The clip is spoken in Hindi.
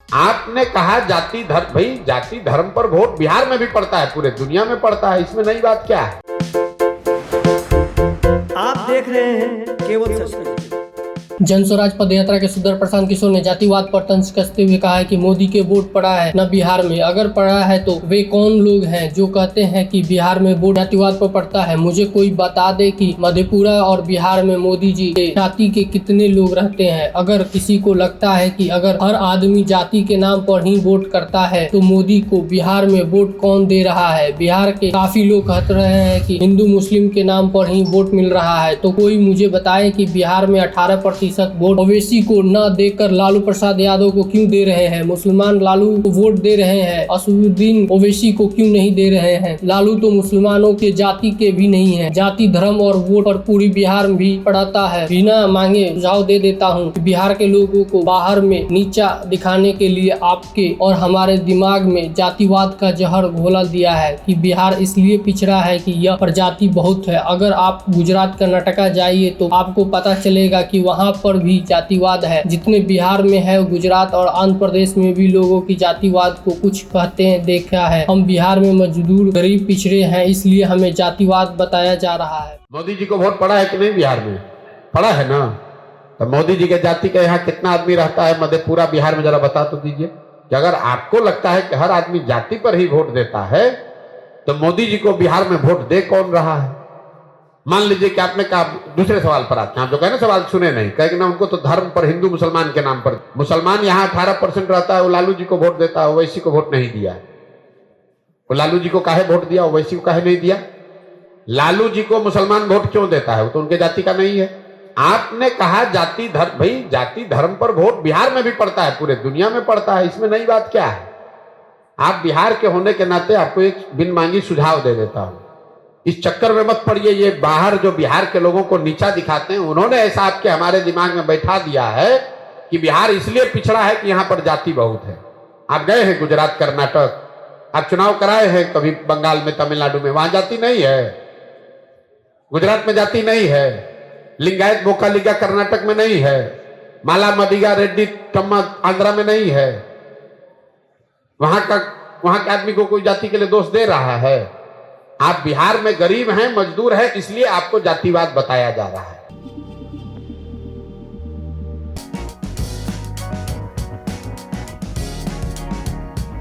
आपने कहा जाति धर्म, भाई जाति धर्म पर वोट बिहार में भी पड़ता है, पूरे दुनिया में पड़ता है, इसमें नई बात क्या है। आप देख रहे हैं केवल सच। जन स्वराज पदयात्रा के सुदर प्रशांत किशोर ने जातिवाद पर तंज कसते हुए कहा है कि मोदी के वोट पड़ा है न बिहार में, अगर पड़ा है तो वे कौन लोग हैं जो कहते हैं कि बिहार में वोट जातिवाद पर पड़ता है। मुझे कोई बता दे कि मधेपुरा और बिहार में मोदी जी के जाति के कितने लोग रहते हैं। अगर किसी को लगता है कि अगर हर आदमी जाति के नाम पर ही वोट करता है तो मोदी को बिहार में वोट कौन दे रहा है। बिहार के काफी लोग कह रहे हैं कि हिंदू मुस्लिम के नाम पर ही वोट मिल रहा है, तो कोई मुझे बताए कि बिहार में 18% वोट ओवैसी को न देकर लालू प्रसाद यादव को क्यों दे रहे हैं। मुसलमान लालू को वोट दे रहे हैं, असदुद्दीन ओवैसी को क्यों नहीं दे रहे हैं। लालू तो मुसलमानों के जाति के भी नहीं है। जाति धर्म और वोट पर पूरी बिहार में भी पड़ता है। बिना मांगे सुझाव दे देता हूँ, बिहार के लोगों को बाहर में नीचा दिखाने के लिए आपके और हमारे दिमाग में जातिवाद का जहर घोला दिया है कि बिहार इसलिए पिछड़ा है कि यह प्रजाति बहुत है। अगर आप गुजरात कर्नाटका जाइए तो आपको पता चलेगा कि वहाँ पर भी जातिवाद है। जितने बिहार में है गुजरात और आंध्र प्रदेश में भी लोगों की जातिवाद को कुछ कहते हैं देखा है। हम बिहार में मजदूर गरीब पिछड़े हैं, इसलिए हमें जातिवाद बताया जा रहा है। मोदी जी को वोट पड़ा है कि नहीं बिहार में? पड़ा है ना। तो मोदी जी के जाति का यहाँ कितना आदमी रहता है मधेपुरा बिहार में, जरा बता तो दीजिए। कि अगर आपको लगता है कि हर आदमी जाति पर ही वोट देता है तो मोदी जी को बिहार में वोट दे कौन रहा है। मान लीजिए कि आपने कहा, दूसरे सवाल पर आते हैं, आप जो कहे ना सवाल सुने नहीं, कहे ना उनको तो धर्म पर, हिंदू मुसलमान के नाम पर, मुसलमान यहाँ 18% रहता है, वो लालू जी को वोट देता है, ओवैसी को वोट नहीं दिया। वो लालू जी को काहे वोट दिया, ओवैसी को काहे नहीं दिया। लालू जी को मुसलमान वोट क्यों देता है, वो तो उनके जाति का नहीं है। आपने कहा जाति धर्म, भाई जाति धर्म पर वोट बिहार में भी पड़ता है, पूरे दुनिया में पड़ता है, इसमें नई बात क्या है। आप बिहार के होने के नाते आपको एक बिन मांगी सुझाव दे देता हूं, इस चक्कर में मत पड़िए। ये बाहर जो बिहार के लोगों को नीचा दिखाते हैं, उन्होंने ऐसा आपके हमारे दिमाग में बैठा दिया है कि बिहार इसलिए पिछड़ा है कि यहाँ पर जाति बहुत है। आप गए हैं गुजरात कर्नाटक, आप चुनाव कराए हैं कभी बंगाल में, तमिलनाडु में, वहां जाति नहीं है। गुजरात में जाति नहीं है। लिंगायत बोकालिगा कर्नाटक में नहीं है। माला मदिगा रेड्डी कम्मा आंध्रा में नहीं है। वहां के आदमी को कोई जाति के लिए दोष दे रहा है। आप बिहार में गरीब हैं, मजदूर हैं, इसलिए आपको जातिवाद बताया जा रहा है।